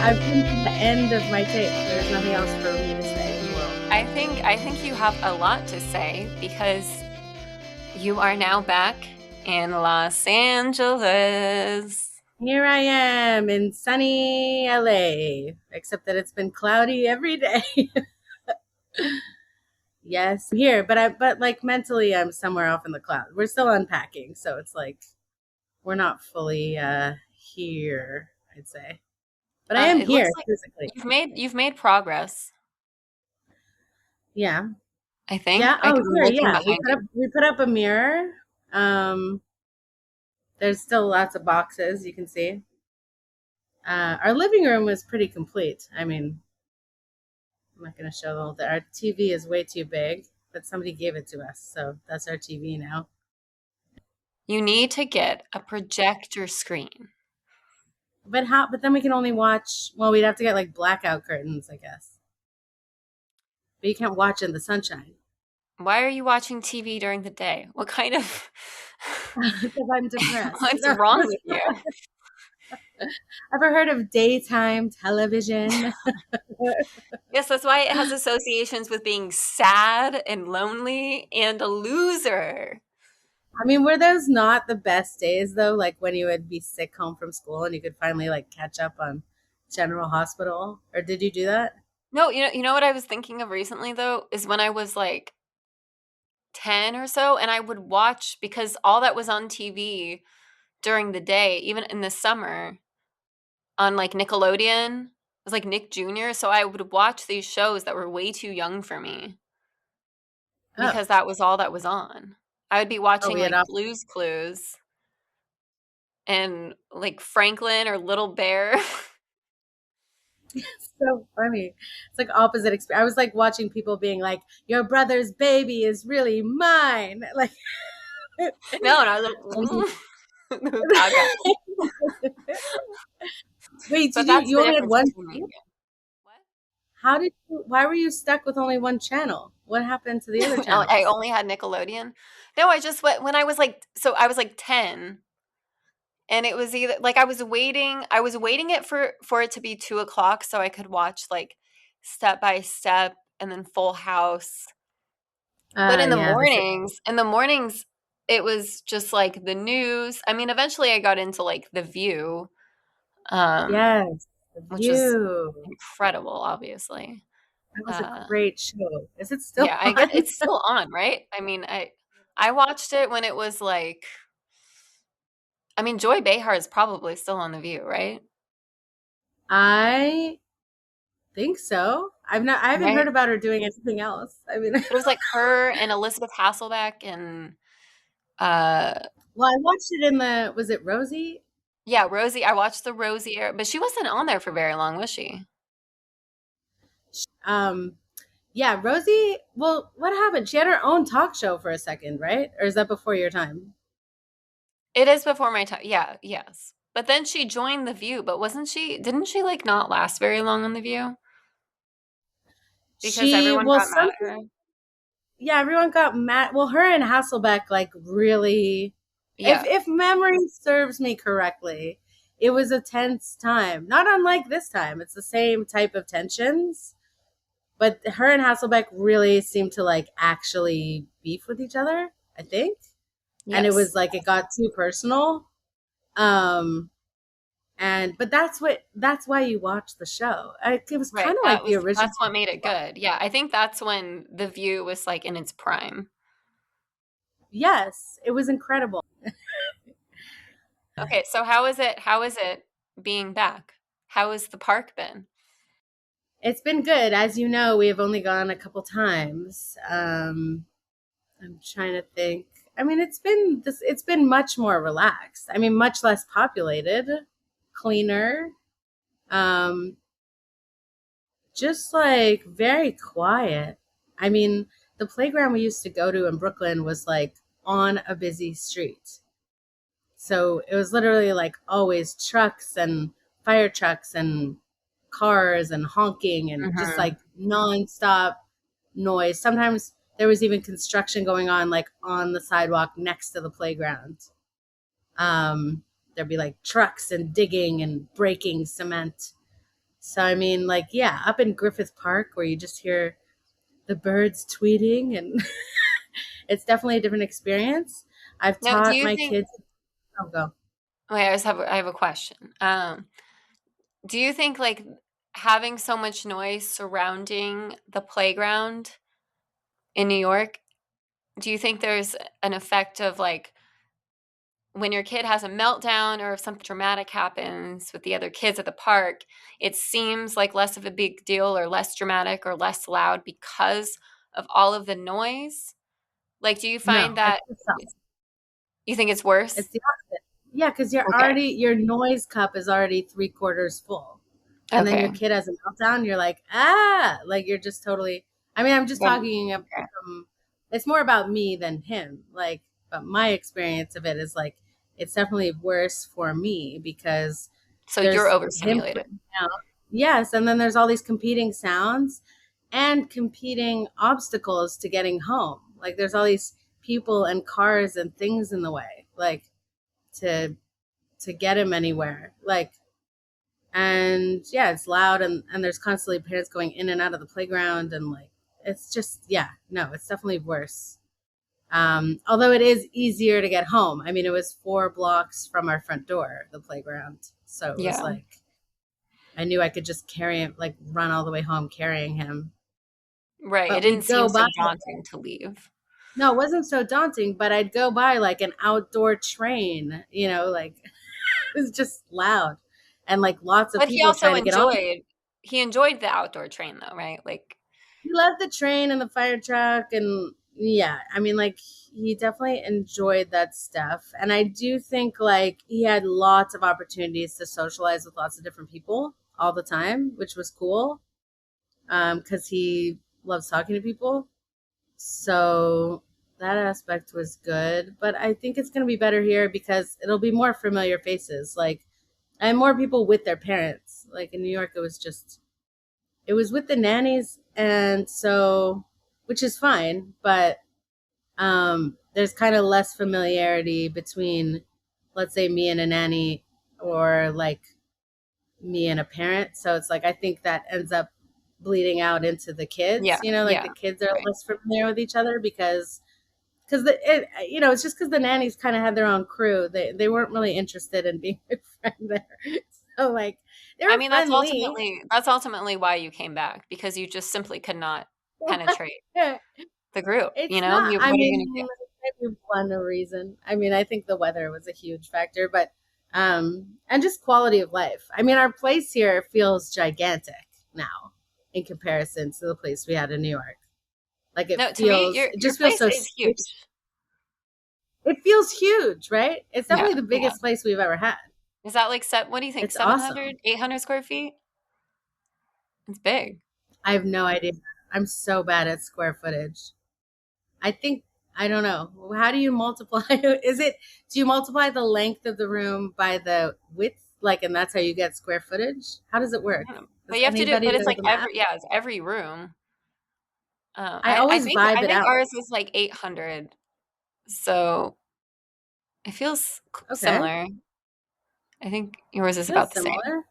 I've come to the end of my tape. There's nothing else for me to say in the world. I think you have a lot to say because you are now back in Los Angeles. Here I am in sunny LA, except that it's been cloudy every day. Yes, I'm here, but like mentally I'm somewhere off in the cloud. We're still unpacking, so it's like we're not fully here, I'd say. But I am It looks here like physically. you've made progress. Yeah. I think Yeah. I Oh, could be here, looking yeah. behind you. We put up a mirror. Um there's still lots of boxes you can see. Our living room was pretty complete. I mean, I'm not going to show the whole thing. Our TV is way too big, but somebody gave it to us, so that's our TV now. You need to get a projector screen. But how? But then we can only watch. Well, we'd have to get like blackout curtains, I guess. But you can't watch in the sunshine Why are you watching TV during the day? What kind of because I'm depressed. what's wrong with you? Ever heard of daytime television? Yes, that's why it has associations with being sad and lonely and a loser. I mean, were those not the best days though? Like when you would be sick home from school and you could finally like catch up on General Hospital, or did you do that? No, you know what I was thinking of recently though is when I was like 10 or so and I would watch because all that was on TV during the day, even in the summer on like Nickelodeon, was like Nick Jr. So I would watch these shows that were way too young for me Oh, because that was all that was on. I would be oh, watching we had like off. Blue's Clues and like Franklin or Little Bear. So funny. It's like opposite experience. I was like watching people being like, "Your brother's baby is really mine." Like, No, and I was like, Gaga. wait, But did you? that's You the only had difference one between me and channel? you. How did you? Why were you stuck with only one channel? What happened to the other What? I channels? only had Nickelodeon. No, I just went when I was like, so I was like 10, and it was either like I was waiting it for it to be 2 o'clock so I could watch like Step by Step and then Full House. But Yeah, the same. in the mornings, it was just like the news. I mean, eventually I got into like The View, um, Yes, The which was View. incredible, obviously. That was a Uh, great show. Is it still yeah, I on? get it's still on, right? I mean, I watched it when it was like, I mean, Joy Behar is probably still on The View, right? I think so. I haven't heard Right. about her doing anything else. I mean, But it was like her and Elizabeth Hasselbeck and uh well, I watched it in the. Was it Rosie? yeah, Rosie. I watched the Rosie era, but she wasn't on there for very long, was she? Um, yeah, Rosie. Well, what happened? She had her own talk show for a second, right? Or is that before your time? It is before my time. Yeah, yes. But then she joined The View, but didn't she like not last very long on The View? Because She everyone well, got mad at something. her. Yeah, everyone got mad. Well, her and Hasselbeck like really. Yeah. If memory serves me correctly, it was a tense time. Not unlike this time. It's the same type of tensions, but her and Hasselbeck really seemed to like actually beef with each other. I think, and it Yes. was like it got too personal. Um, and but that's why you watch the show. It was Right. kind of like the original. That's what made it good. Yeah, I think that's when The View was like in its prime. Yes, it was incredible. Okay, so how is it being back? How has the park been? It's been good. As you know, we have only gone a couple times. I'm trying to think. I mean, it's been much more relaxed. I mean, much less populated, cleaner, um, just like very quiet. I mean, the playground we used to go to in Brooklyn was like on a busy street. So it was literally like always trucks and fire trucks and cars and honking and just Mhm. like nonstop noise. Sometimes there was even construction going on like on the sidewalk next to the playground. There'd be like trucks and digging and breaking cement. So I mean, like, yeah, up in Griffith Park where you just hear the birds tweeting, and it's definitely a different experience. I've Now, do taught you my think? kids. Oh, go. Wait, I have a question. Do you think like having so much noise surrounding the playground in New York, do you think there's an effect of like when your kid has a meltdown or if something dramatic happens with the other kids at the park, it seems like less of a big deal or less dramatic or less loud because of all of the noise? Like, do you No, find I that think so. you think it's worse? It's the opposite. Yeah, because you're Okay. already your noise cup is already three-quarters full, and then your Okay. kid has a meltdown. You're like, ah, like you're just totally. I mean, I'm just Then talking. okay. It's more about me than him. Like, but my experience of it is like it's definitely worse for me because So you're there's him overstimulated. freaking out. Yes, and then there's all these competing sounds and competing obstacles to getting home. Like there's all these people and cars and things in the way. Like to get him anywhere. Like, and yeah, it's loud, and there's constantly parents going in and out of the playground, and like it's just, yeah, no, it's definitely worse. Although it is easier to get home. I mean, it was 4 blocks from our front door, the playground, so it was Yeah. like I knew I could just carry him, like run all the way home carrying him. Right. It But didn't we'd seem go so by. daunting to leave. No, it wasn't so daunting, but I'd go by like an outdoor train, like it was just loud, and like lots of But he people also trying to get on. enjoyed the outdoor train though, right? Like He loved the train and the fire truck, and yeah, I mean, like he definitely enjoyed that stuff. And I do think like he had lots of opportunities to socialize with lots of different people all the time, which was cool. Because he loves talking to people. So that aspect was good. But I think it's going to be better here because it'll be more familiar faces. Like, and more people with their parents. Like in New York, it was with the nannies. And so, which is fine. But there's kind of less familiarity between, let's say, me and a nanny, or like me and a parent. So it's like I think that ends up bleeding out into the kids. yeah, Like yeah. the kids are Right. less familiar with each other because it's just because the nannies kind of had their own crew. They weren't really interested in being my friend there. So like they I were mean, friendly. that's ultimately why you came back because you just simply could not penetrate the group, you It's know? not. You I what are you mean, gonna do? maybe one reason. I mean, I think the weather was a huge factor, but and just quality of life. I mean, our place here feels gigantic now in comparison to the place we had in New York. Like No, to me, it your just feels place so is huge. it feels huge, right? It's Yeah, definitely the yeah. biggest place we've ever had. Is that like what do you think? It's 700, awesome. 800 square feet? It's big. I have no idea. I'm so bad at square footage. I think I don't know. How do you multiply? Do you multiply the length of the room by the width? Like, and that's how you get square footage? How does it work? But Does you have to do anybody but it's know like the math? it's every room. I always I vibe it think out. ours is like 800. So it feels Okay. similar. I think yours is about Feels the same. similar.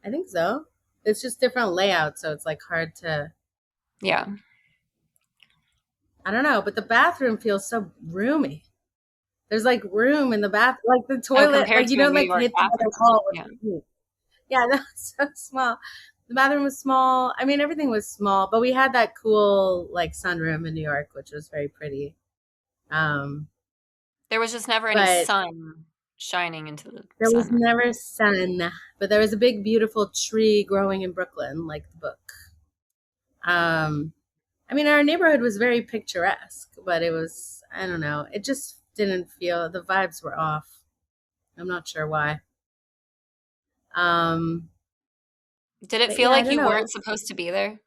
I think so. It's just different layout, so it's like hard to Yeah. I don't know, but the bathroom feels so roomy. There's like room in the bath, like the Oh, toilet, compared like you to a don't New like York hit the other bathroom. wall Yeah. with yeah, that's so small. The bathroom was small. I mean, everything was small, but we had that cool like sunroom in New York, which was very pretty. Um, There was just never any but sun shining into the there was sun. never sun. But there was a big, beautiful tree growing in Brooklyn, like the book. Um, I mean, our neighborhood was very picturesque, but it was, I don't know, it just didn't feel, the vibes were off. I'm not sure why. Um, Did it but feel yeah, I like don't you know. weren't supposed to be there?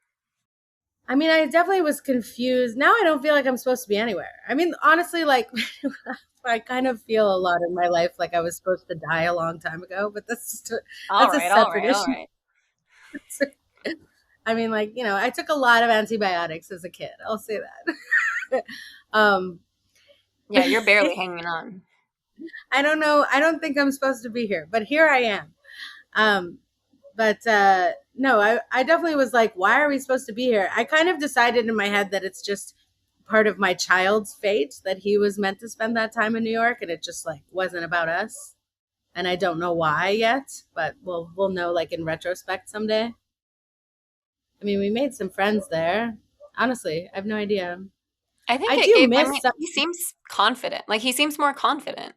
I mean, I definitely was confused. Now I don't feel like I'm supposed to be anywhere. I mean, honestly, like I kind of feel a lot in my life like I was supposed to die a long time ago, but All that's a right, all separate right, all issue. right. I mean, like, I took a lot of antibiotics as a kid. I'll say that. um, Yeah, you're barely hanging on. I don't know. I don't think I'm supposed to be here, but here I am. Um, But no, I definitely was like, why are we supposed to be here? I kind of decided in my head that it's just part of my child's fate that he was meant to spend that time in New York, and it just like wasn't about us. And I don't know why yet, but we'll know like in retrospect someday. I mean, we made some friends there. Honestly, I have no idea. I think I it do gave, I miss mean, some he seems confident. Like he seems more confident.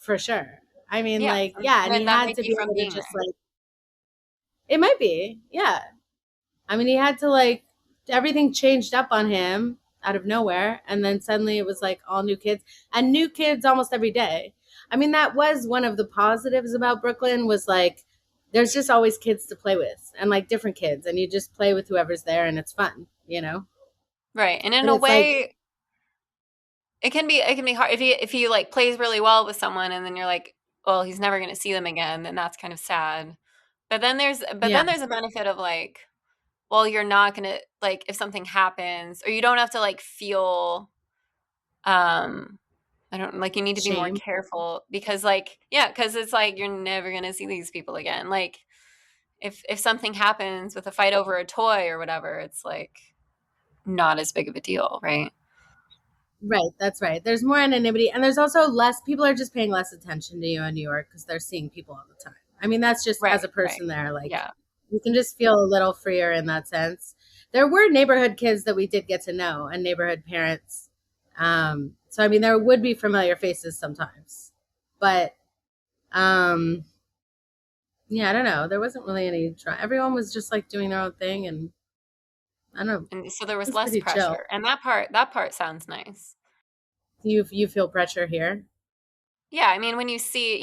for sure. I mean, Yeah. like, And yeah, and he then that had might to be be from able to being just there. like it might be, yeah. I mean, he had to like everything changed up on him out of nowhere, and then suddenly it was like all new kids and new kids almost every day. I mean, that was one of the positives about Brooklyn was like there's just always kids to play with and like different kids, and you just play with whoever's there, and it's fun, you know. Right. And in But a it's like, way, it can be hard if he like plays really well with someone and then you're like, well, he's never going to see them again, then that's kind of sad. But yeah, then there's a benefit of like, well, you're not going to like if something happens or you don't have to like feel um I don't like you need to be more shame. careful because like yeah, cuz it's like you're never going to see these people again. Like if something happens with a fight over a toy or whatever, it's like not as big of a deal, right? Right, that's right. There's more anonymity, and there's also less people are just paying less attention to you in New York because they're seeing people all the time. I mean, that's just as a Right, right. person there, like Yeah. you can just feel a little freer in that sense. There were neighborhood kids that we did get to know and neighborhood parents. So I mean, there would be familiar faces sometimes, but um, yeah, I don't know. There wasn't really any. Everyone was just like doing their own thing, and I don't know. It And so there was was less pretty chill. pressure. And that part sounds nice. You feel pressure here? Yeah, I mean when you see,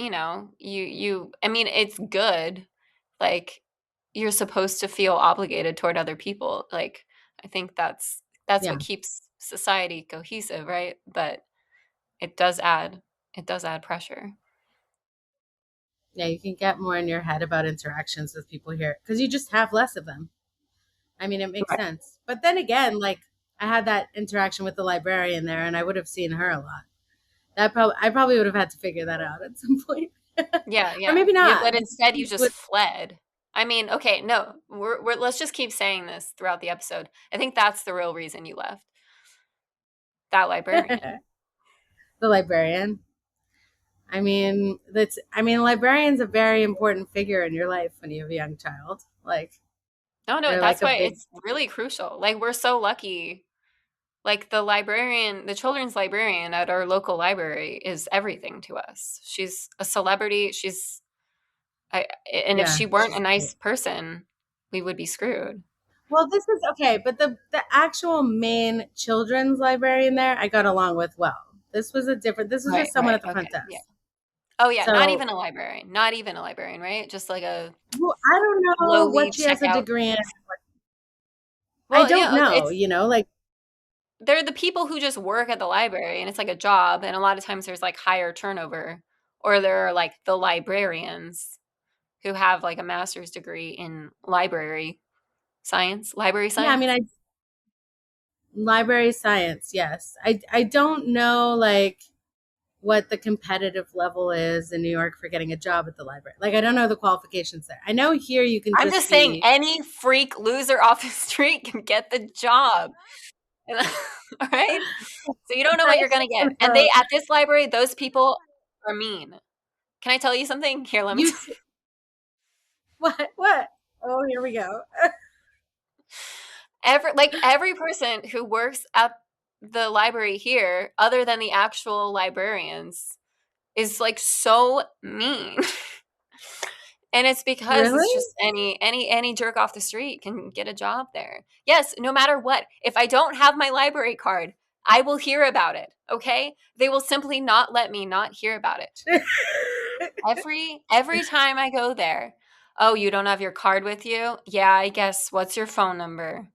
you I mean it's good. Like you're supposed to feel obligated toward other people. Like I think that's what Yeah. keeps society cohesive, right? But it does add it does add pressure. Yeah, you can get more in your head about interactions with people here because you just have less of them. I mean, it makes Right. sense. But then again, like I had that interaction with the librarian there, and I would have seen her a lot. I probably would have had to figure that out at some point, Yeah, or yeah. maybe not. But instead you just But fled. I mean, okay, no. We're let's just keep saying this throughout the episode. I think that's the real reason you left. That librarian. the librarian. I mean, a librarian's a very important figure in your life when you have a young child. Like No, no, they're that's like a why big, it's really crucial. Like we're so lucky. Like the librarian, the children's librarian at our local library is everything to us. She's a celebrity. I, and if yeah. she weren't a She's great. nice person, we would be screwed. Well, this is okay, but the actual main children's librarian there, I got along with well. This was a different. This was Right, just someone right. at the Okay. front Yeah. desk. Oh, yeah. Not So even a librarian. Not even a librarian, right? Just like a well, I don't know lowly what she has a checkout. degree in. I Well, don't know. it's Like they're the people who just work at the library and it's like a job. And a lot of times there's like higher turnover, or there are like the librarians who have like a master's degree in library yeah, I mean, science. I library science. Yes, I don't know like what the competitive level is in New York for getting a job at the library. Like I don't know the qualifications there. I know here you can I'm just just saying be any freak loser off the street can get the job. All right? So you don't know what I you're going to get. don't And know. they at this library, those people are mean. Can I tell you something? Here, let me You tell s- what? Oh, here we go. every person who works at the library here other than the actual librarians is like so mean. And it's because Really? it's just any jerk off the street can get a job there. Yes, no matter what. If I don't have my library card, I will hear about it, okay? They will simply not let me not hear about it. Every time I go there. Oh, you don't have your card with you? Yeah, I guess. What's your phone number?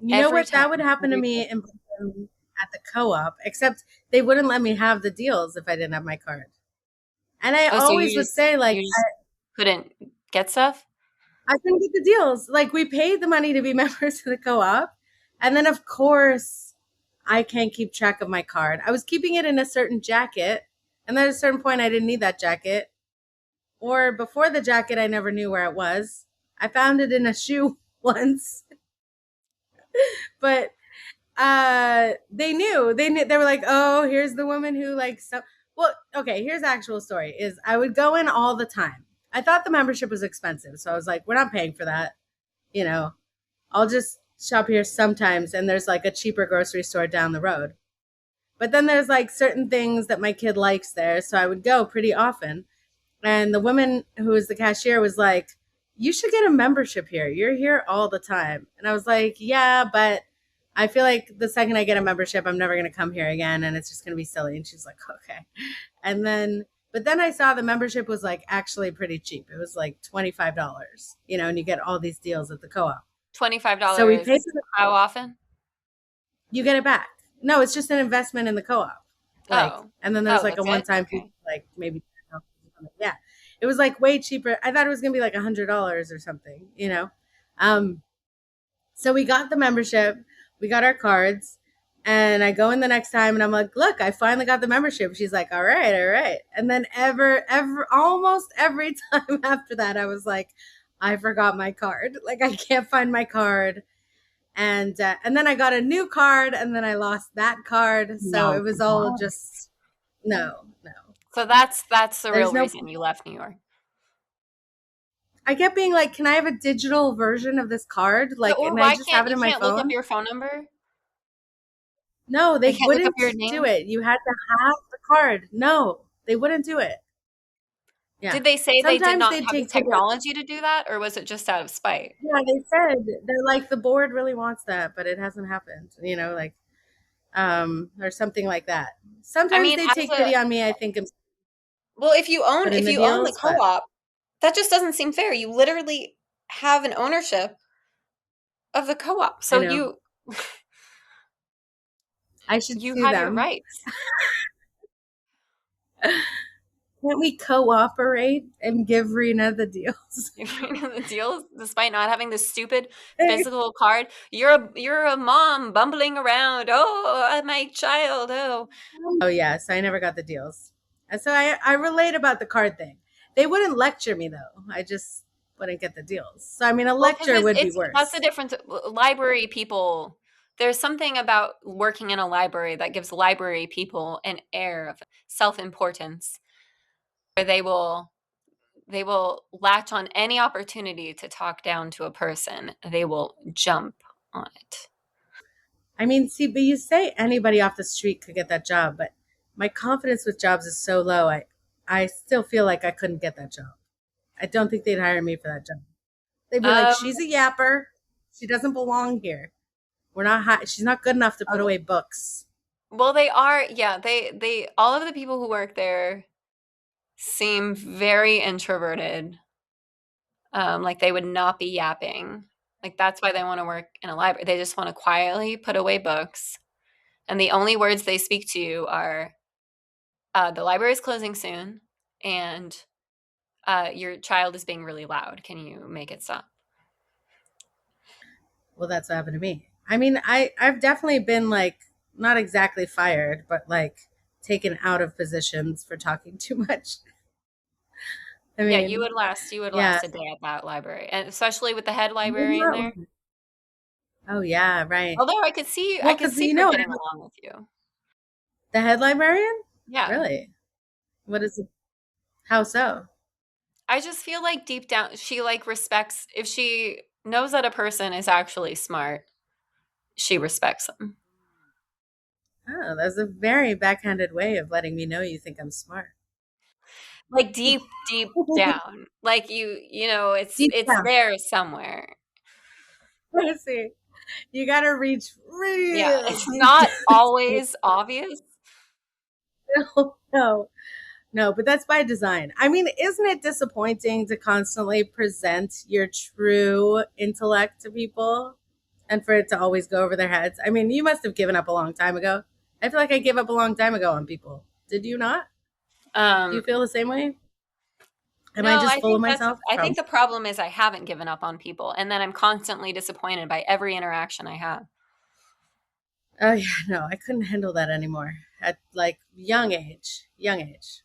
You know Every what? time. That would happen to Every me in Brooklyn at the co-op, except they wouldn't let me have the deals if I didn't have my card. And I Oh, so always would say, like, you just couldn't get stuff? I couldn't get the deals. Like, we paid the money to be members of the co-op. And then, of course, I can't keep track of my card. I was keeping it in a certain jacket. And then at a certain point, I didn't need that jacket. Or before the jacket, I never knew where it was. I found it in a shoe once, but they knew they were like, oh, here's the woman who like so. Well, okay, here's the actual story is I would go in all the time. I thought the membership was expensive, so I was like, we're not paying for that, you know. I'll just shop here sometimes, and there's like a cheaper grocery store down the road. But then there's like certain things that my kid likes there, so I would go pretty often. And the woman who was the cashier was like, you should get a membership here. You're here all the time. And I was like, yeah, but I feel like the second I get a membership, I'm never going to come here again. And it's just going to be silly. And she's like, okay. And then, but then I saw the membership was like actually pretty cheap. It was like $25, and you get all these deals at the co op. So we $25. paid for the, How often? you get it back. No, it's just an investment in the co op. Like, Oh. and then there's like a That's one it? time fee, Okay. like maybe, yeah, it was like way cheaper. I thought it was gonna be like $100 or something. Um, so we got the membership, we got our cards, and I go in the next time and I'm like, look, I finally got the membership. She's like, all right, all right. And then almost every time after that, I was like, I forgot my card. Like I can't find my card. And then I got a new card, and then I lost that card. So No. it was all just no, no. So that's the There's real no. reason you left New York. I kept being like, "Can I have a digital version of this card? So, Like, or and I why just have can't it you in my can't look up phone?" your phone number? No, They they can't look up wouldn't your do name? it. You had to have the card. No, they wouldn't do it. Yeah, Did they say they did sometimes not they'd have the take video. technology to do that, or was it just out of spite? Yeah, they said they're like the board really wants that, but it hasn't happened. Like or something like that. I Sometimes mean, they as take a pity on me. I think, well, if you own but in if the you own the deals, but co-op, that just doesn't seem fair. You literally have an ownership of the co-op. I So know you I should you sue have your them. rights. Can't we cooperate and give Rena the deals? The deal, despite not having this stupid physical card, you're a mom bumbling around. Oh, my child. Oh, Oh yes, I never got the deals. And so I relate about the card thing. They wouldn't lecture me though. I just wouldn't get the deals. So I mean a well, because lecture would be that's the worse. difference. Library people, there's something about working in a library that gives library people an air of self-importance, where they will latch on any opportunity to talk down to a person. They will jump on it. I mean, see, but you say anybody off the street could get that job, but my confidence with jobs is so low. I still feel like I couldn't get that job. I don't think they'd hire me for that job. They'd be like, Um, she's a yapper. She doesn't belong here. She's not good enough to put away books. well, they are. Yeah, they all of the people who work there seem very introverted. Like they would not be yapping. Like that's why they want to work in a library. They just want to quietly put away books, and the only words they speak to you are, "The library is closing soon," and "Your child is being really loud. Can you make it stop?" Well, that's what happened to me. I mean, I've definitely been like not exactly fired, but like taken out of positions for talking too much. I Yeah, mean, you would yeah. last a day at that library, and especially with the head Maybe librarian not- there. Oh yeah, right. Although I Well, could because see her getting along with you. the head librarian. Yeah. Really? What is it? How so? I just feel like deep down she like respects if she knows that a person is actually smart, she respects them. Oh, that's a very backhanded way of letting me know you think I'm smart. Like deep down. Like you know, Deep it's down. there somewhere. I see. You got to reach Yeah, real it's deep not down. always obvious. No, no. No, but that's by design. I mean, isn't it disappointing to constantly present your true intellect to people and for it to always go over their heads? I mean, you must have given up a long time ago. I feel like I gave up a long time ago on people. Did you not? Do you Um feel the same way? Am I no, just full of myself? I think Probably. the problem is I haven't given up on people and then I'm constantly disappointed by every interaction I have. Oh, yeah, no, I couldn't handle that anymore at like young age. Young age.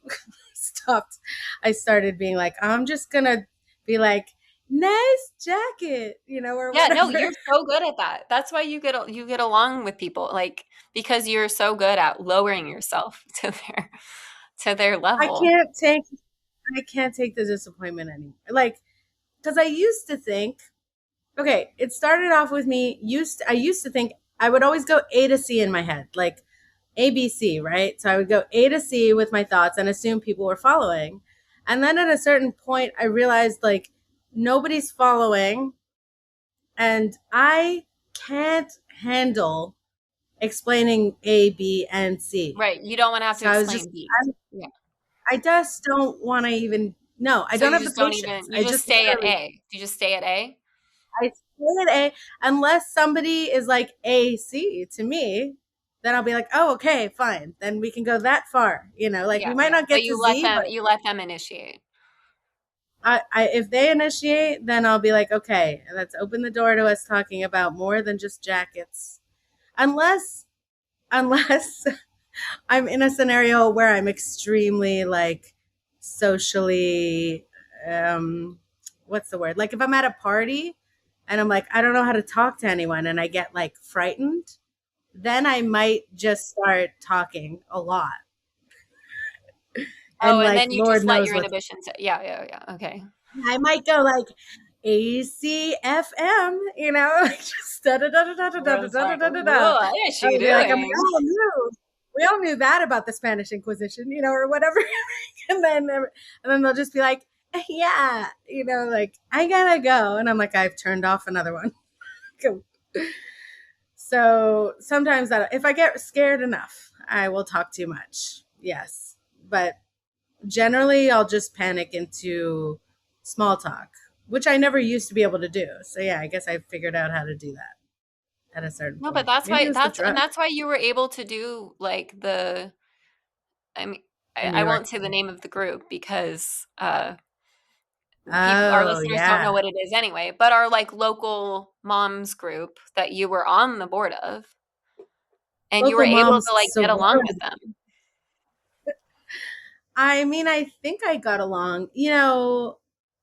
stopped. I started being like, I'm just gonna be like, nice jacket, or Yeah, no, whatever. you're so good at that. That's why you get along with people, like, because you're so good at lowering yourself to their I level. can't take I can't take the disappointment anymore. Like, because I used to think, okay, it started off with me I used to think I would always go A to C in my head, like ABC, right? So I would go A to C with my thoughts and assume people were following. And then at a certain point I realized like nobody's following and I can't handle explaining A, B, and C. Right. You don't want to have to So I was explain just B. Yeah. I just don't want to even no, I So don't you have the just don't patience. even, you I just just stay at literally A. You just stay at A? I stay at A unless somebody is like AC to me, then I'll be like, oh, okay, fine. Then we can go that far. Like we Yeah, might yeah. not But get to Z, but you let them initiate. if they initiate, then I'll be like, okay, let's open the door to us talking about more than just jackets. Unless I'm in a scenario where I'm extremely like socially what's the word? Like if I'm at a party and I'm like I don't know how to talk to anyone and I get like frightened, then I might just start talking a lot. Oh, And and like then you Lord just let knows your what's inhibitions. Yeah, yeah, yeah. Okay. I might go like ACFM, like just da da da da da da Where da it's da da like, da da da. what is I she would be like, we doing? all knew that about the Spanish Inquisition, or whatever. And then they'll just be like, yeah, like I gotta go, and I'm like, I've turned off another one. So sometimes that if I get scared enough, I will talk too much. Yes, but generally I'll just panic into small talk, which I never used to be able to do. So yeah, I guess I figured out how to do that at a certain No, but point. that's Maybe it why was the and drug, that's why you were able to do like I mean, the New I York won't say the thing. name of the group because our Oh listeners don't yeah, know what it is anyway, but our like local moms group that you were on the board of, and you were local able to moms like get along with sorority. them. I mean, I think I got along.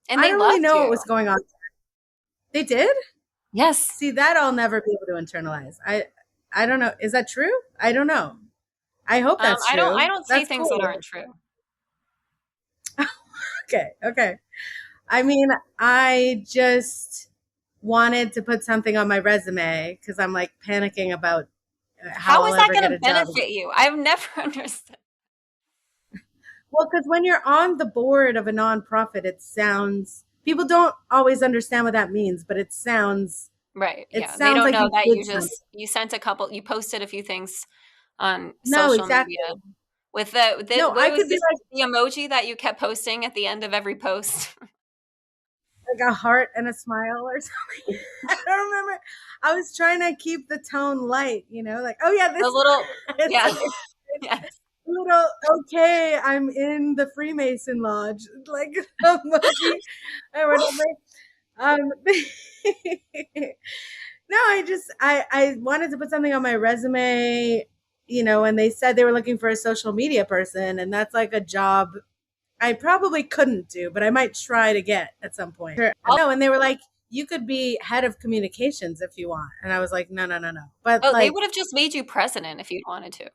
And I they don't really loved know what you. was going on. They did. Yes. See, that I'll never be able to internalize. I don't know. Is that true? I don't know. I hope that's I true. don't say That's things that cool. aren't true. Okay. Okay. I mean, I just wanted to put something on my resume because I'm like panicking about how How I'll is that ever going get to a job. benefit you? I've never understood. Well, because when you're on the board of a nonprofit, people don't always understand what that means, but Right. it Yeah. They sounds don't like know you that did something. you posted a few things on No, social exactly. media with the No, what I was could be this the emoji that you kept posting at the end of every post? like a heart and a smile or something. I don't remember. I was trying to keep the tone light, like, oh yeah, The this little it's yeah. like Yes. little okay, I'm in the Freemason Lodge, like emoji or whatever. Um no, I wanted to put something on my resume, and they said they were looking for a social media person, and that's like a job I probably couldn't do, but I might try to get at some point. No, and they were like, you could be head of communications if you want. And I was like, no, no, no, no. But Oh, they like, would have just made you president if you'd wanted to.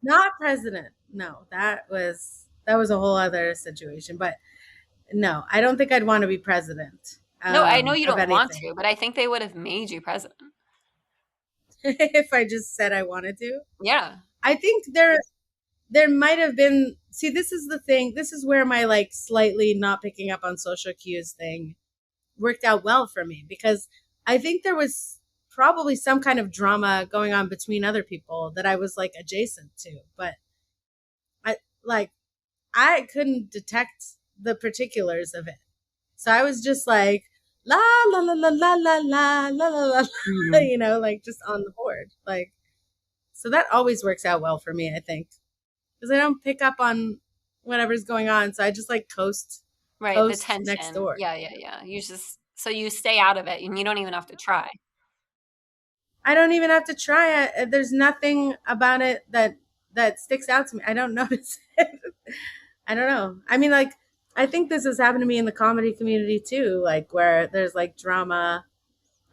not president. No, that was a whole other situation. But no, I don't think I'd want to be president No, I know you of don't want anything to, but I think they would have made you president. if I just said I wanted to. Yeah. I think there might have been. See, this is the thing. This is where my like slightly not picking up on social cues thing worked out well for me because I think there was probably some kind of drama going on between other people that I was like adjacent to, but I like I couldn't detect the particulars of it. So I was just like la la la la la la la la la la, Mhm. like just on the board. Like so that always works out well for me, I think. Because I don't pick up on whatever's going on. So I just like Right, the coast next tension. door. Yeah, yeah, yeah. You just so you stay out of it and you don't even have to try. I don't even have to try it. There's nothing about it that sticks out to me. I don't notice it. I don't know. I mean, like, I think this has happened to me in the comedy community too, like where there's like drama,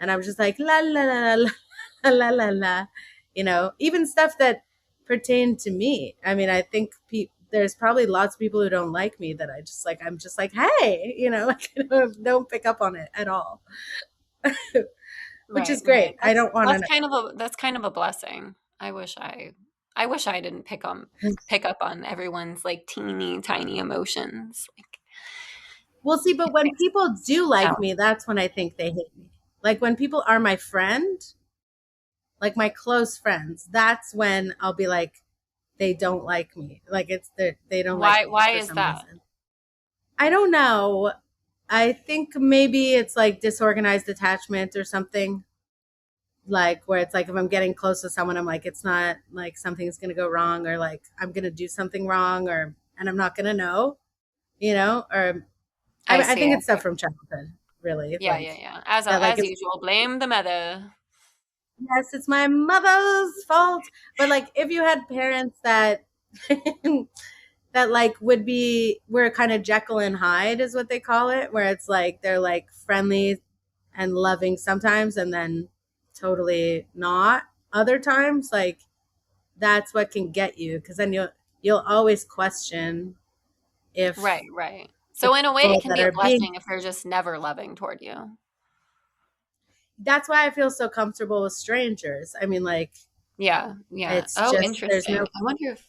and I'm just like la la la la la la la la, even stuff that pertain to me. I mean, I think there's probably lots of people who don't like me that I'm just like, hey, like, don't pick up on it at all, which Right, is right. great. I don't want to That's kind of a blessing. I wish I didn't know. pick up on everyone's like teeny tiny emotions. Like Well, see, but it when makes people do sound like me, that's when I think they hate me. Like when people are my friend, like my close friends, that's when I'll be like, they don't like me. Like they don't like me why for is some that? reason. I don't know. I think maybe it's like disorganized attachment or something. Like where it's like if I'm getting close to someone, I'm like, it's not like something's gonna go wrong or like I'm gonna do something wrong or and I'm not gonna know, or I I see, think I it's stuff see. from childhood, really. Yeah, Like yeah, yeah. that, like As if usual, blame the mother. yes, it's my mother's fault. But like if you had parents that that like we're kind of Jekyll and Hyde is what they call it, where it's like they're like friendly and loving sometimes and then totally not other times, like that's what can get you because then you'll always question if Right, right. the So in a way, it people can that be a are being blessing if they're just never loving toward you. that's why I feel so comfortable with strangers. I mean, like Yeah, yeah. it's Oh, just there's no interesting. I wonder if.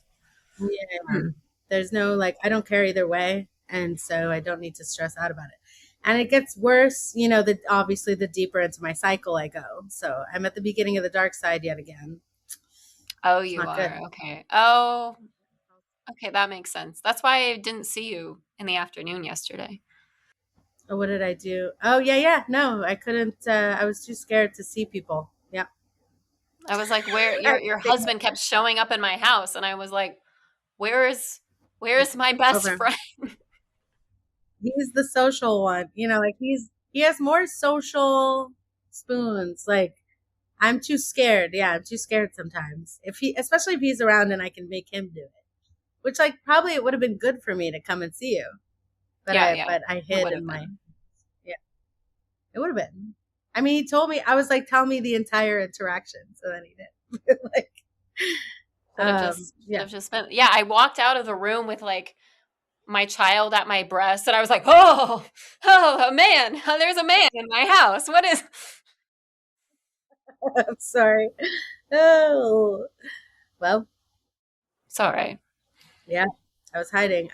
yeah, Hmm. there's no like I don't care either way, and so I don't need to stress out about it. And it gets worse, the obviously the deeper into my cycle I go. So I'm at the beginning of the dark side yet again. Oh, It's you not good. are. Okay. Oh, okay. That makes sense. That's why I didn't see you in the afternoon yesterday. Oh, what did I do? Oh yeah, yeah. No, I couldn't. I was too scared to see people. Yeah, I was like, "Where I had your to stay husband kept showing up in my house," and I was like, "Where is my best over. friend?" He's the social one. Like he has more social spoons. Like I'm too scared. Yeah, I'm too scared sometimes. Especially if he's around and I can make him do it. Which like probably it would have been good for me to come and see you, but Yeah, yeah. I It hid would in have my been. yeah. It would have been. I mean, he told me I was like, tell me the entire interaction, so then he did. Like, Should yeah. have just been. Yeah, I walked out of the room with like my child at my breast, and I was like, "Oh, oh, a man! There's a man in my house. What is?" I'm sorry. Oh well, It's all right. yeah. I was hiding.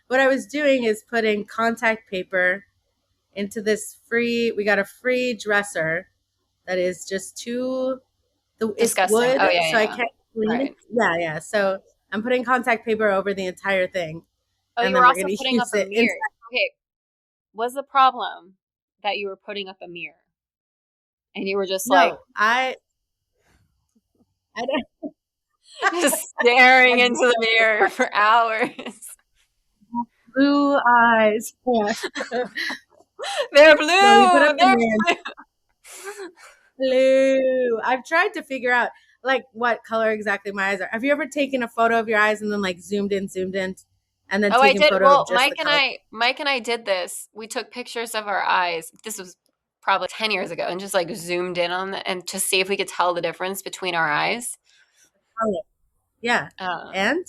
What I was doing is putting contact paper into this free. We got a free dresser that is just too it's Disgusting. wood, Oh yeah, so yeah, I yeah. can't clean it. Right. Yeah, yeah. So I'm putting contact paper over the entire thing, Oh, and you were then we're also gonna putting up use a it mirror. inside. Okay, was the problem that you were putting up a mirror and you were just like No, I don't. just staring I into the mirror for hours? blue eyes. Yeah. They're No, we put blue. up the They're mirror. Blue. I've tried to figure out like what color exactly my eyes are. Have you ever taken a photo of your eyes and then like zoomed in, and then Oh, I taken did. photo of Well, just the color? Mike and I did this. We took pictures of our eyes. This was probably 10 years ago and just like zoomed in on the, and to see if we could tell the difference between our eyes. Color. Yeah. Um, And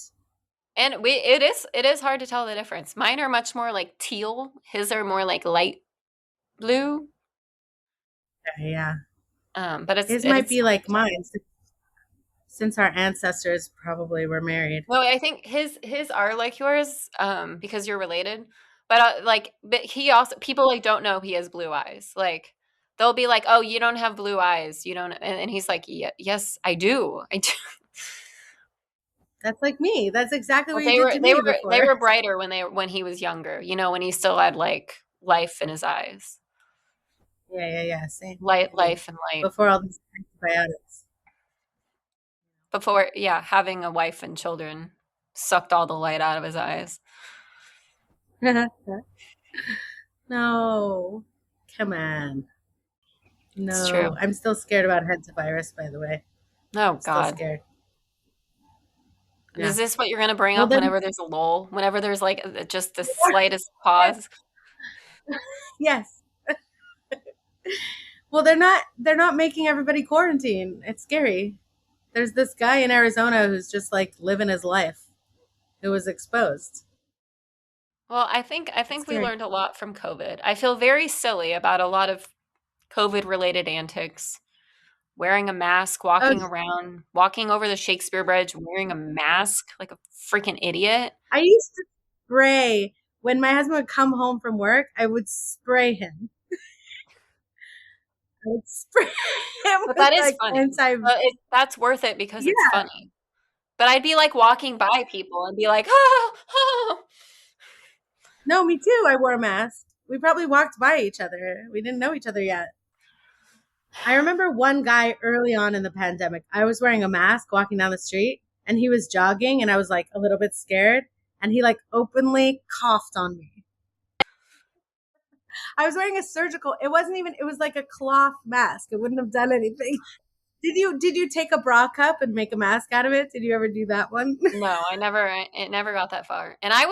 and it is hard to tell the difference. Mine are much more like teal. His are more like light blue. yeah, But his might it's be hard to like tell. mine since our ancestors probably were married. No, I think his are like yours, because you're related. But but he also people like don't know he has blue eyes. Like they'll be like, "Oh, you don't have blue eyes. You don't," and he's like, yeah, "Yes, I do. I do." That's like me. That's exactly But what you did to me they before. were brighter when he was younger. You know, when he still had like life in his eyes, Yeah, yeah, yeah. Same, same. life and light. Before all these antibiotics. Before, yeah, having a wife and children sucked all the light out of his eyes. No, come on. It's true. No, I'm still scared about hantavirus, by the way. Oh Still God. scared. Is Yeah. this what you're gonna bring Well up then, whenever there's a lull? Whenever there's like just the slightest pause? yes. Well, they're not making everybody quarantine. It's scary. There's this guy in Arizona who's just like living his life who was exposed. Well, I think It's we scary. learned a lot from COVID. I feel very silly about a lot of COVID related antics. Wearing a mask, Oh, walking around, walking over the Shakespeare Bridge, wearing a mask like a freaking idiot. I used to spray when my husband would come home from work. I would spray him. I would spray him But with that is like funny. anti. That's worth it because it's Yeah. funny. But I'd be like walking by people and be like, oh, oh. No, me too. I wore a mask. We probably walked by each other. We didn't know each other yet. I remember one guy early on in the pandemic. I was wearing a mask walking down the street and he was jogging and I was like a little bit scared and he like openly coughed on me. I was wearing a surgical. It wasn't even it was like a cloth mask. It wouldn't have done anything. Did you take a bra cup and make a mask out of it? Did you ever do that one? No, it never got that far. And I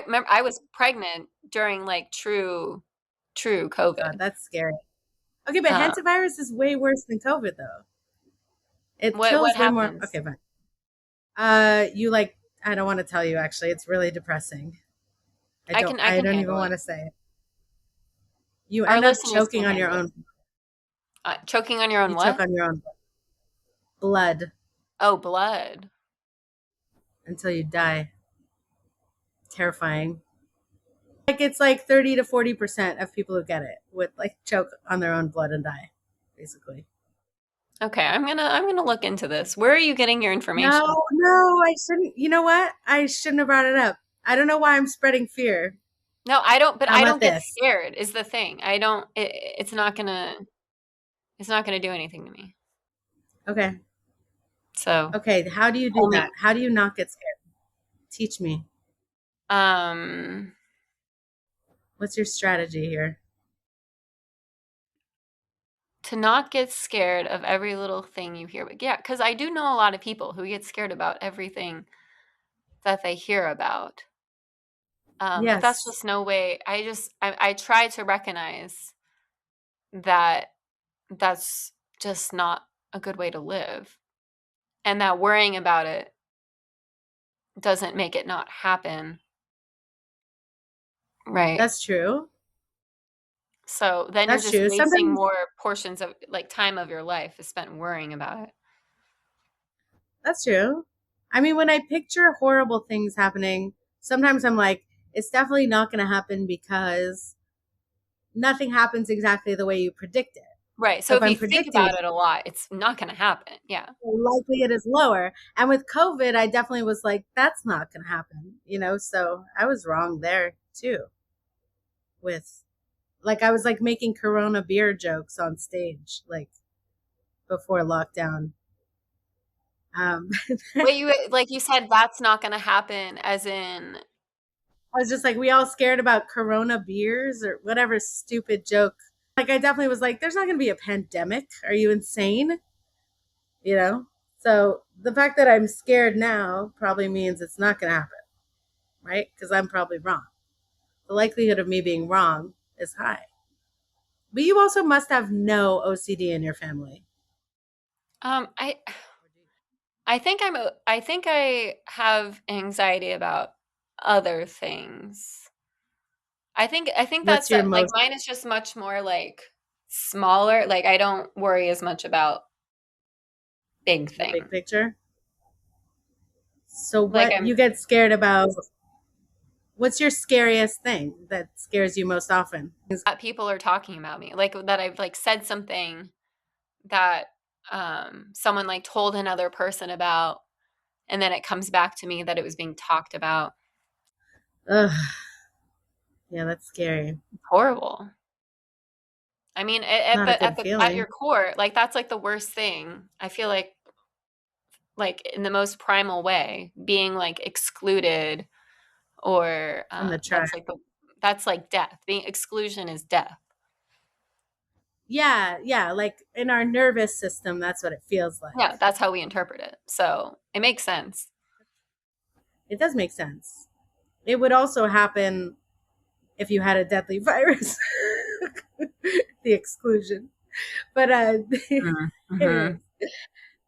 remember I was pregnant during like true God, COVID. that's scary. Okay, but Uh, hantavirus is way worse than COVID though. It what kills way more. happens? Okay, fine. You like I don't want to tell you actually. It's really depressing. I don't I I can don't even handle want it. to say it. You Our end up listeners choking can on your handle it. own. Choking on your own You choke what? on your own blood Oh, blood. until you die. Terrifying. Like it's like 30 to 40% of people who get it would like choke on their own blood and die, basically. Okay, I'm gonna look into this. Where are you getting your No, information? no, I shouldn't. You know what? I shouldn't have brought it up. I don't know why I'm spreading fear. No, I don't, but How I about don't get this? scared is the thing. I don't it's not gonna do anything to me. Okay. So, Okay. How do you do only that? How do you not get scared? Teach me. um What's your strategy here? to not get scared of every little thing you hear. But yeah, because I do know a lot of people who get scared about everything that they hear about. But that's Yes, just no way. I try to recognize that that's just not a good way to live, and that worrying about it doesn't make it not happen, right? that's true. So then you're That's just true. wasting Sometimes more portions of like time of your life is spent worrying about it. that's true. I mean, when I picture horrible things happening, sometimes I'm like, it's definitely not going to happen because nothing happens exactly the way you predict it. Right. So So if if I'm you think predicting about it, it a lot, it's not going to happen. Yeah. the likelihood is lower. And with COVID, I definitely was like, that's not going to happen, So I was wrong there too. With like, I was like making Corona beer jokes on stage, like before lockdown. Um, Wait, you like you said that's not going to happen as in I was just like, we all scared about Corona beers or whatever stupid joke. Like, I definitely was like, there's not going to be a pandemic. Are you insane? You know? So the fact that I'm scared now probably means it's not going to happen, right? Because I'm probably wrong. The likelihood of me being wrong is high. But you also must have no OCD in your family. um I think I have anxiety about other things. I think What's that's your like most mine is just much more like smaller. Like I don't worry as much about big the big things. picture? So Like what I'm you get scared about? What's your scariest thing that scares you most often? that people are talking about me. Like that I've like said something that someone like told another person about and then it comes back to me that it was being talked about. Ugh, yeah, that's scary. Horrible. I mean, Not a good at feeling. your core, like that's like the worst thing. I feel like in the most primal way, being like excluded or From the tribe. that's like death. Being exclusion is death. Yeah, yeah, like in our nervous system, that's what it feels like. Yeah, that's how we interpret it. So it makes sense. It does make sense. It would also happen if you had a deadly virus. The exclusion. But Mm-hmm. anyways.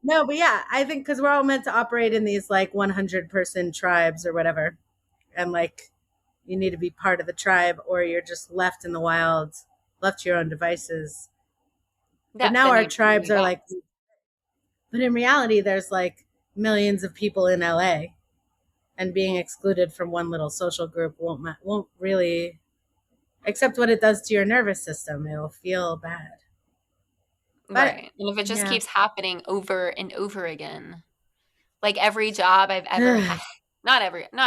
No, but yeah, I think because we're all meant to operate in these like 100-person tribes or whatever. And like you need to be part of the tribe or you're just left in the wild, left to your own devices. But Yeah, now then our you tribes are got. like, but in reality, there's like millions of people in LA, and being excluded from one little social group won't really, except what it does to your nervous system. It'll feel bad. But Right. And if it just yeah, keeps happening over and over again, like every job I've ever had, not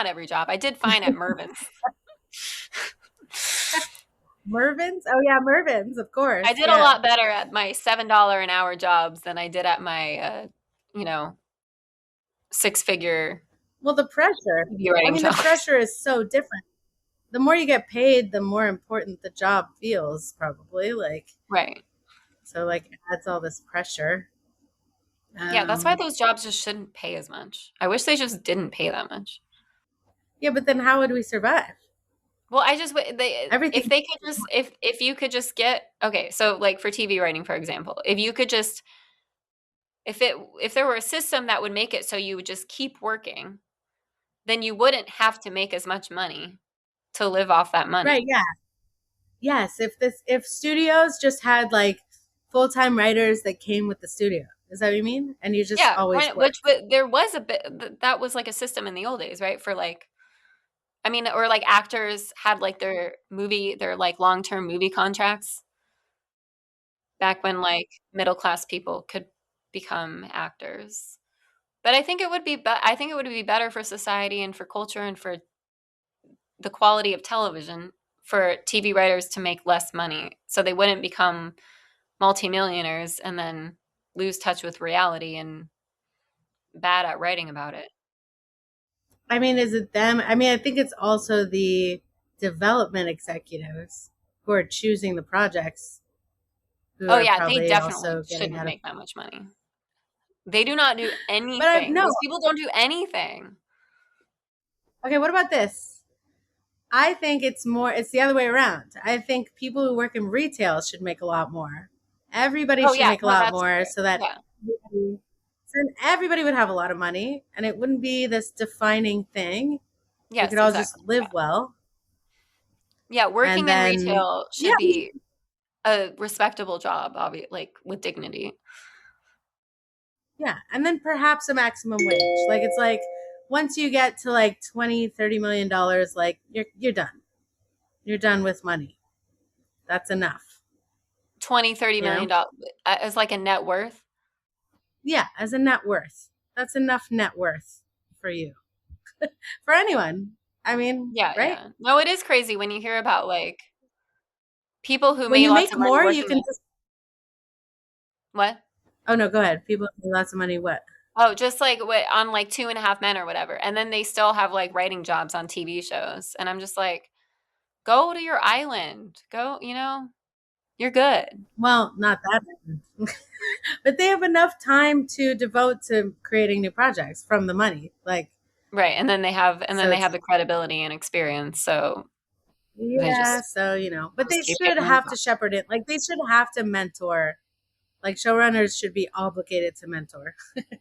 every job. I did fine at Mervyn's. Mervyn's. Oh yeah, Mervyn's, of I course. did a Yeah. lot better at my $7 an hour jobs than I did at my you know, six-figure Well, the pressure. TV I writing mean, the jobs. pressure is so different. The more you get paid, the more important the job feels, probably. Like, Right. so, like, it adds all this pressure. Yeah, that's why Um, those jobs just shouldn't pay as much. I wish they just didn't pay that much. yeah, but then how would we survive? Well, I just they if Everything. they could just if you could just get okay, so like for TV writing, for example, if you could just if there were a system that would make it so you would just keep working, then you wouldn't have to make as much money to live off that Right. money. Yeah. Yes. If studios just had like full time writers that came with the studio, is that what you mean? And you just Yeah, always right, which worked. there was a bit that was like a system in the old days, right? For like I mean, or like actors had like their like long-term movie contracts back when like middle class people could become actors. But I think it would be better for society and for culture and for the quality of television for TV writers to make less money so they wouldn't become multimillionaires and then lose touch with reality and bad at writing about it. I mean, is it them? I mean, I think it's also the development executives who are choosing the projects who Oh are yeah, they probably definitely also getting shouldn't out of. make that much money. They do not do But I anything. no. Those people don't do anything. Okay, what about this? I think it's the other way around. I think people who work in retail should make a lot more. Everybody Oh should yeah, make a no, lot that's more true. so that Yeah. everybody, so then everybody would have a lot of money and it wouldn't be this defining thing. We Yes, could all just exactly. live Yeah. well. Yeah, And working in then, retail yeah, should be a respectable job, like with dignity. yeah. And then perhaps a maximum wage. Like, it's like once you get to like 20, $30 million, like you're done. You're done with money. That's enough, 20, 30 you million know? dollars as like a net worth. Yeah, as a net worth. That's enough net worth for you. For anyone. I mean, Yeah, right? yeah. No, it is crazy when you hear about like people who When made you lots make of money more, you working can in just. what? Oh no, go ahead. People make lots of money. What? Oh, just like what on like 2.5 Men or whatever. And then they still have like writing jobs on TV shows. And I'm just like, go to your island. Go, you're good. Well, not that many. But they have enough time to devote to creating new projects from the money. Like, Right. And then so they it's have the credibility and experience. So they yeah. just So but they keep should getting more have to fun. shepherd it. Like they should have to mentor. Like showrunners should be obligated to mentor.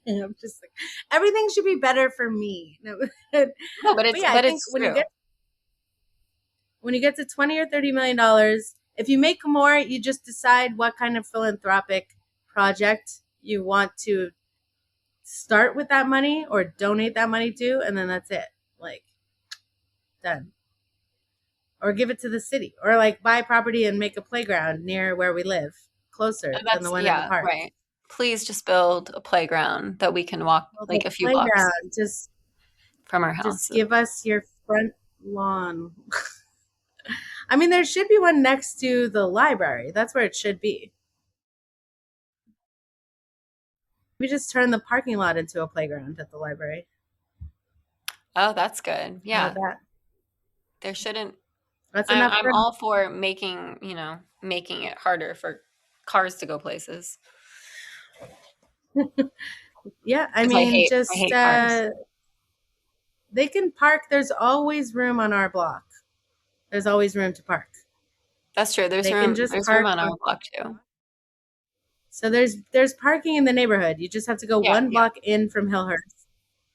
I'm just like everything should be better for me. No, but No, yeah, I but think it's true. when you get to 20 or $30 million, if you make more, you just decide what kind of philanthropic project you want to start with that money or donate that money to, and then that's it. Like done. Or give it to the city, or like buy property and make a playground near where we live, closer And than the that's one in the yeah, park. right. Please just build a playground that we can walk Build a like a few blocks playground. from our Just house. give us your front lawn. I mean, there should be one next to the library. That's where it should be. We just turn the parking lot into a playground at the library. Oh, that's good. How Yeah. about that? There shouldn't That's enough I'm for. all for making it harder for cars to go places Yeah, I because mean, I just hate cars. They can park. There's always room on our block. There's always room to park. That's true. They can just There's room park on our on. block too. So there's parking in the neighborhood. You just have to go Yeah, one yeah, block in from Hillhurst,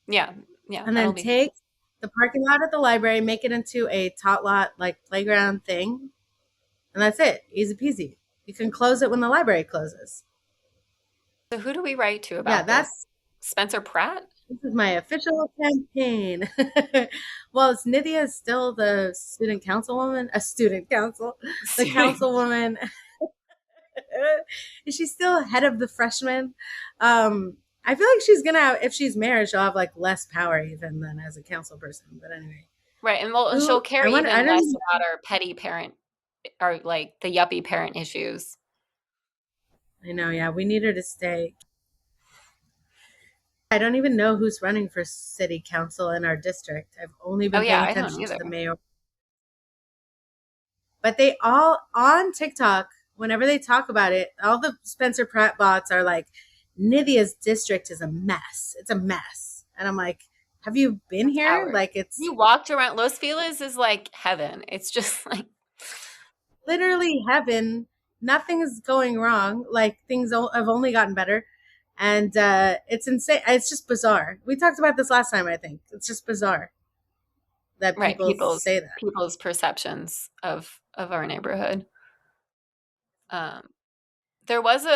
yeah, yeah. and That'll then be fine. take the parking lot at the library, make it into a tot lot like playground thing, and that's it. Easy peasy. You can close it when the library closes. So who do we write to Yeah, about this? that's Spencer Pratt? this is my official campaign. Well, Nithya is still the student councilwoman, a student council, the councilwoman. Is she still head of the freshmen? I feel like she's gonna have, if she's mayor, she'll have like less power even than as a council person. But anyway, Right, and well, she'll who care I wonder, I even don't less even, about our petty parent or like the yuppie parent issues. I know, yeah, we need her to stay. I don't even know who's running for city council in our district. I've only Oh been yeah, paying I don't attention to either. the mayor. But they all on TikTok, whenever they talk about it, all the Spencer Pratt bots are like, Nithya's district is a mess. It's a mess. And I'm like, have you been That's here? ours. Like, it's You walked around Los Feliz is like heaven. It's just like literally heaven. Nothing is going wrong. Like, things have only gotten better. And it's insane. It's just bizarre. We talked about this last time, I think. It's just bizarre that right, people say that. people's perceptions of our neighborhood. Um there was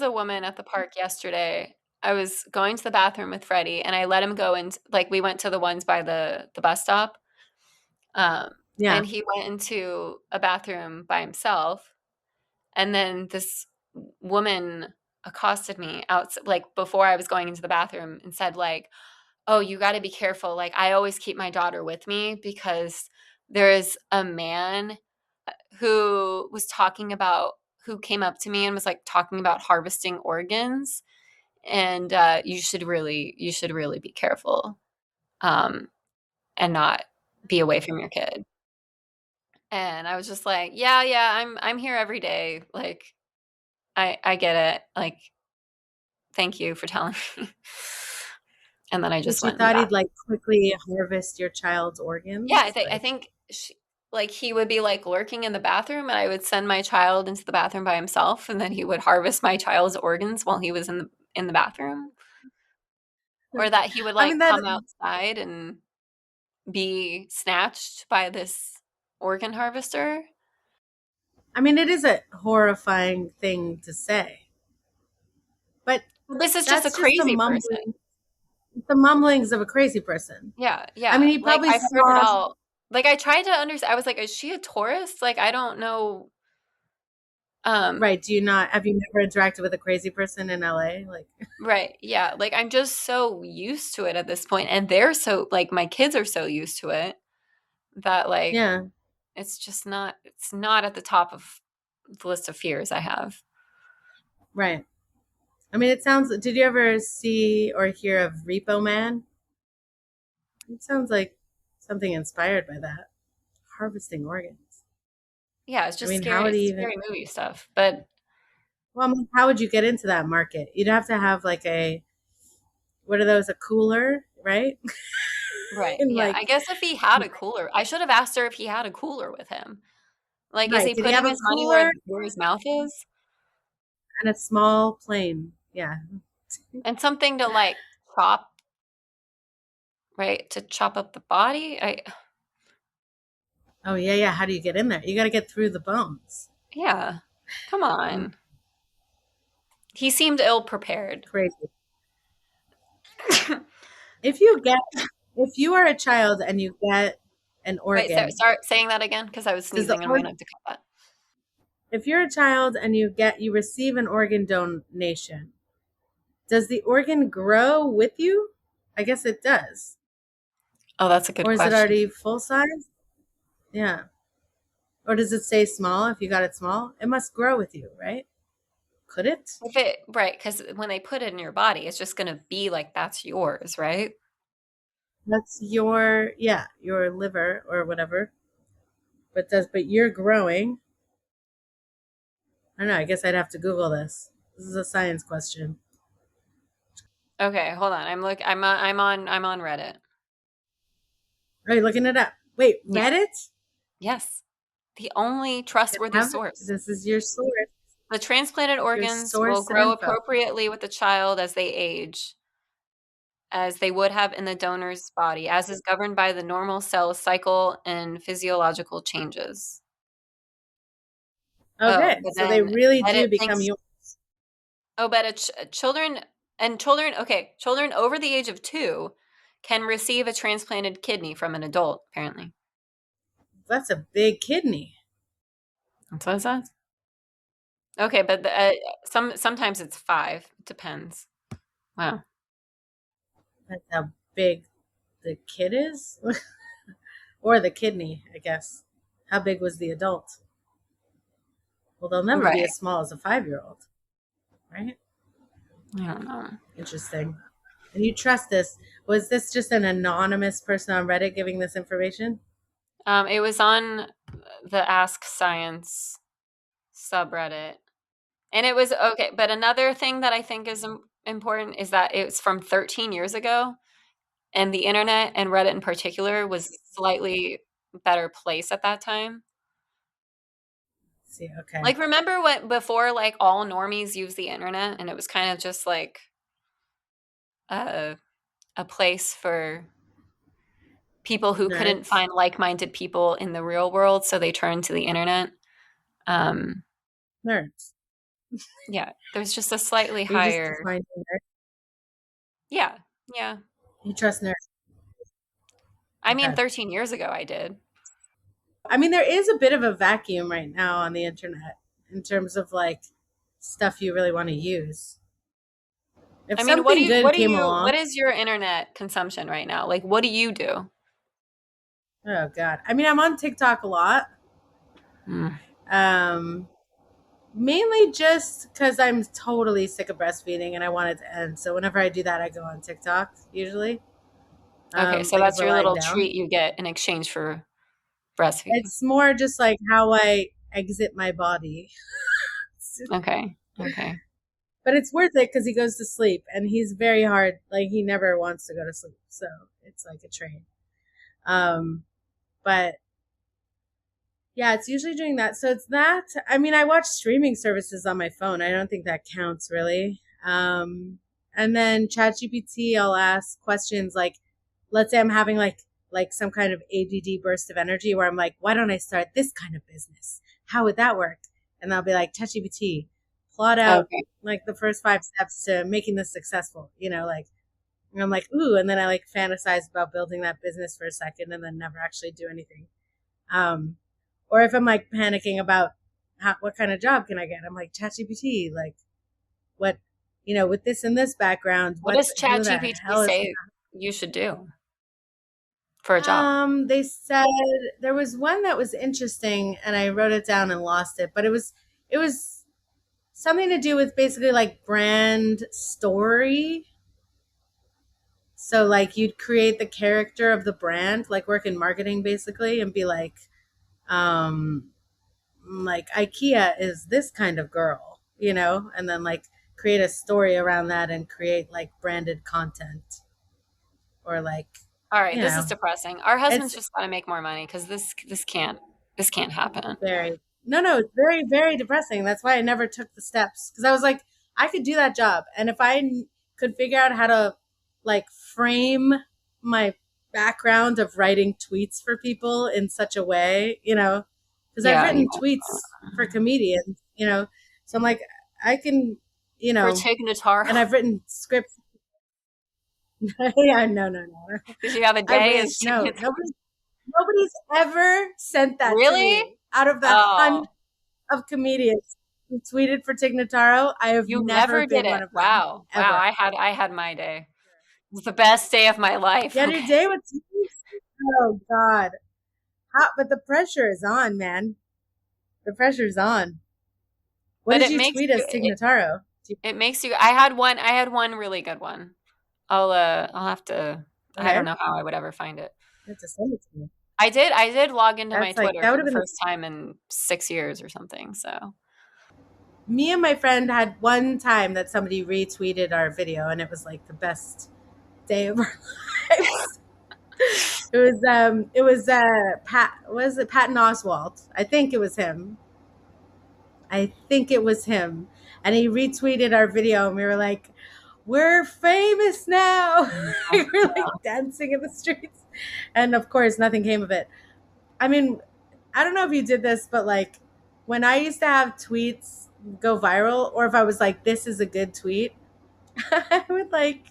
a woman at the park yesterday. I was going to the bathroom with Freddie and I let him go and like we went to the ones by the bus stop. Yeah. And he went into a bathroom by himself. And then this woman accosted me out like before I was going into the bathroom and said like, "Oh, you got to be careful. Like I always keep my daughter with me because there is a man who came up to me and was like talking about harvesting organs and you should really be careful um and not be away from your kid." And I was just like, "Yeah, yeah, I'm here every day. Like I get it. Like thank you for telling me." And then I just Because you went in the thought he'd bathroom. like quickly harvest your child's Yeah, organs. I Like, think like he would be like lurking in the bathroom and I would send my child into the bathroom by himself and then he would harvest my child's organs while he was in the bathroom or that he would I mean, like come outside and be snatched by this organ harvester. it is a horrifying thing to say, but This is just a that's just crazy person. the mumblings of a crazy person. Yeah, I yeah. mean, he Like probably I've heard it saw, all. Like I tried to understand. I was like, is she a tourist? Like I don't know. Um, right. Do you not, have you never interacted with a crazy person in LA? Like, right. Yeah. Like I'm just so used to it at this point, and they're so like my kids are so used to it that like yeah, it's not at the top of the list of fears I have. right. It sounds, did you ever see or hear of Repo Man? It sounds like something inspired by that. Harvesting organs. Yeah, it's just How would he even, scary movie stuff. But well, how would you get into that market? You'd have to have like what are those, a cooler, right? right, And yeah. like, I guess if he had a cooler, I should have asked her if he had a cooler with him. Like, is right. he Did he have putting a his money where cooler his mouth is? and a small plane? Yeah. And something to like chop, right? To chop up the body. I Oh yeah, yeah. How do you get in there? You got to get through the bones. Yeah. Come Mm, on. He seemed ill prepared. crazy. If you get, if you are a child and you get an Wait, organ, start saying that again because I was does the sneezing and I'm organ? gonna have to cut that. If you're a child and you receive an organ donation, does the organ grow with you? I guess it does. Oh, that's a good Or is it question. already full size? Yeah. Or does it stay small if you got it small? It must grow with you, right? Could it? If it right, because when they put it in your body, it's just gonna be like that's yours, right? That's your, yeah, your liver or whatever. But you're growing. I don't know. I guess I'd have to Google this. This is a science question. Okay, hold on. I'm on Reddit. Are you looking it up? Wait, Yeah. Reddit? Yes. The only trustworthy source. This is your source. The transplanted Your organs will source of grow info. appropriately with the child as they age, as they would have in the donor's body, as is governed by the normal cell cycle and physiological changes. Oh, Okay, but so they then really do Reddit become thinks, yours. oh, but children and children, okay, children over the age of 2 can receive a transplanted kidney from an adult, apparently. That's a big kidney. That's what it says. Okay, but sometimes it's 5. It depends. Wow. That's how big the kid is, or the kidney, I guess. How big was the adult? Well, they'll never be Right. as small as a 5-year-old, right? I don't know. Interesting. And you trust this? Was this just an anonymous person on Reddit giving this information? It was on the Ask Science subreddit. And it was okay, but another thing that I think is important is that it's from 13 years ago, and the internet and Reddit in particular was a slightly better place at that time. Let's see, okay. Like, remember what before, like, all normies used the internet, and it was kind of just like a a place for people who couldn't Nerds. find like-minded people in the real world, so they turned to the internet. Um, Nerds. yeah, there's just a slightly You're just higher. defining nerds. Yeah, yeah. You trust nerds. I mean, Okay. 13 years ago, I did. I mean, there is a bit of a vacuum right now on the internet in terms of like stuff you really want to use. If I mean, what do something you good came along, what is your internet consumption right now? Like, what do you do? oh god. I mean, I'm on TikTok a lot. Mm, Um, Mainly just because I'm totally sick of breastfeeding and I want it to end. So whenever I do that, I go on TikTok usually. okay, so Like if that's we're your lying little down, treat you get in exchange for breastfeeding. it's more just like how I exit my body. Okay, okay. But it's worth it because he goes to sleep and he's very hard. Like he never wants to go to sleep. So it's like a train. But yeah, it's usually doing that. So it's that. I mean, I watch streaming services on my phone. I don't think that counts really. And then ChatGPT, I'll ask questions like, let's say I'm having like some kind of ADD burst of energy where I'm like, why don't I start this kind of business? How would that work? And I'll be like, ChatGPT, plot out Okay. like the first 5 steps to making this successful. Like, and I'm like, ooh, and then I like fantasize about building that business for a second and then never actually do anything. Um, or if I'm like panicking about what kind of job can I get, I'm like ChatGPT, like what, with this and this background, What does who the ChatGPT hell is? say you should do for a job? They said there was one that was interesting, and I wrote it down and lost it, but it was something to do with basically like brand story. So like you'd create the character of the brand, like work in marketing basically, and be um, like IKEA is this kind of girl, and then like create a story around that and create like branded content or like, All right, you this is know, depressing. Our husbands it's just got to make more money because this can't happen. very, no, it's very, very depressing. That's why I never took the steps because I was like, I could do that job. And if could figure out how to like frame my background of writing tweets for people in such a way, because I've Yeah, written tweets for comedians, so I'm like, I can, for Tig and Notaro. I've written scripts. Yeah, no, no, no. Did you have a I day as wish. Tig No, Notaro? nobody's ever sent that to Really? me out of the Oh, hunt of comedians who tweeted for Tig Notaro. I have you never never did been it. one of them Wow. Wow, ever. I had my day. It was the best day of my life. You had your Okay. day with oh God. But the pressure is on, man. The pressure's on. What But did you tweet as Tig Notaro? it makes you I had one really good one. I'll have to I Okay. don't know how I would ever find it. You have to send it to me. I did log into my That's like Twitter that for would have the been first time in 6 years or something, so. me and my friend had one time that somebody retweeted our video and it was like the best day of our lives. It was Pat, was it Patton Oswalt? I think it was him. I think it was him. And he retweeted our video and we were like, we're famous now. We were like dancing in the streets. And of course nothing came of it. I mean, I don't know if you did this, but like when I used to have tweets go viral, or if I was like, this is a good tweet, I would like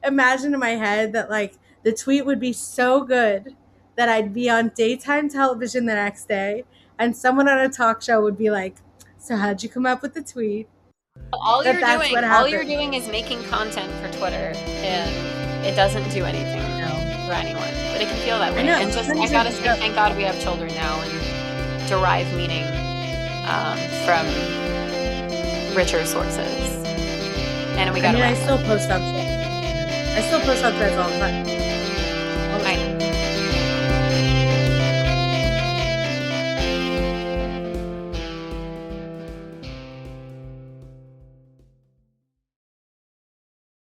imagine in my head that like the tweet would be so good that I'd be on daytime television the next day and someone on a talk show would be like, so how'd you come up with the tweet? That's what All you're happened. doing is making content for Twitter, and it doesn't do anything I know. for anyone. But it can feel that I way. know. And just, I gotta say, thank God we have children now and derive meaning from richer sources. And we I gotta mean, wrap up. I still post on threads all the time.